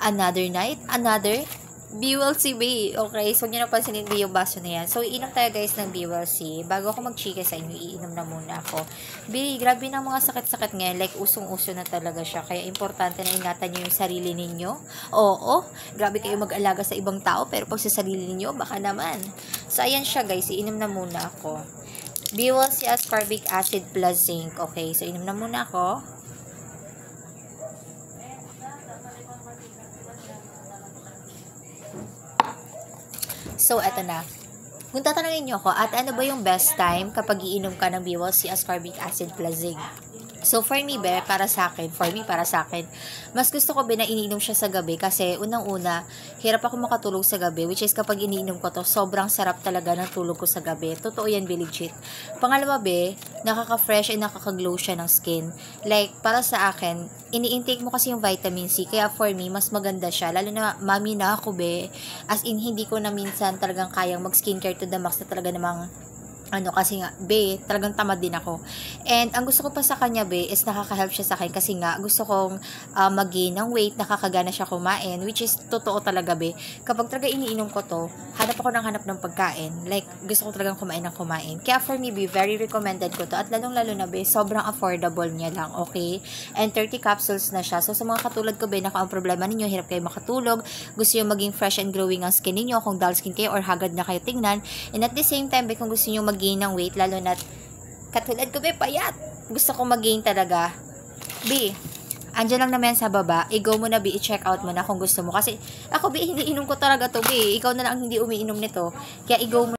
another night, another BWC B. Okay, so huwag nyo napansinin yung baso na yan. So, iinom tayo guys ng BWC. Bago ako mag-chika sa inyo, iinom na muna ako. Grabe ng mga sakit-sakit ngayon. Like, usong-uso na talaga siya. Kaya, importante na ingatan nyo yung sarili ninyo. Oo, grabe kayo mag-alaga sa ibang tao. Pero pag sa sarili ninyo, baka naman. So, ayan siya guys. Iinom na muna ako. BWC ascorbic acid plus zinc. Okay, so iinom na muna ako. So, eto na. Kung tatanungin nyo ako, at ano ba yung best time kapag iinom ka ng BWC ascorbic acid plus zinc? So, for me, para sa akin, mas gusto ko na iniinom siya sa gabi kasi unang-una, hirap ako makatulog sa gabi, which is kapag iniinom ko to, sobrang sarap talaga ng tulog ko sa gabi. Totoo yan, legit. Pangalawa, nakaka-fresh and nakaka-glow siya ng skin. Like, para sa akin, ini-intake mo kasi yung vitamin C, kaya for me, mas maganda siya. Lalo na, mami na ako, as in, hindi ko na minsan talagang kayang mag-skincare to the max na talaga namang kasi nga, talagang tamad din ako. And, ang gusto ko pa sa kanya, is nakaka-help siya sa akin kasi nga, gusto kong mag-gain ng weight, nakakagana siya kumain, which is totoo talaga, Kapag talaga iniinom ko to, hanap ako ng pagkain. Like, gusto ko talagang kumain ng kumain. Kaya for me, very recommended ko to. At lalong-lalo na, sobrang affordable niya lang, okay? And 30 capsules na siya. So, sa mga katulad ko, naku, ang problema ninyo, hirap kayo makatulog, gusto nyo maging fresh and glowing ang skin ninyo, kung dull skin kayo or hagad na kayo tingnan. And at the same time, kung gusto nyo mag-gain ng weight, lalo na katulad ko, payat. Gusto ko mag-gain talaga. Andyan lang naman sa baba. I-go mo na, i-check out mo na kung gusto mo. Kasi, ako, hindi inom ko talaga to, Ikaw na lang hindi umiinom nito. Kaya, i-go mo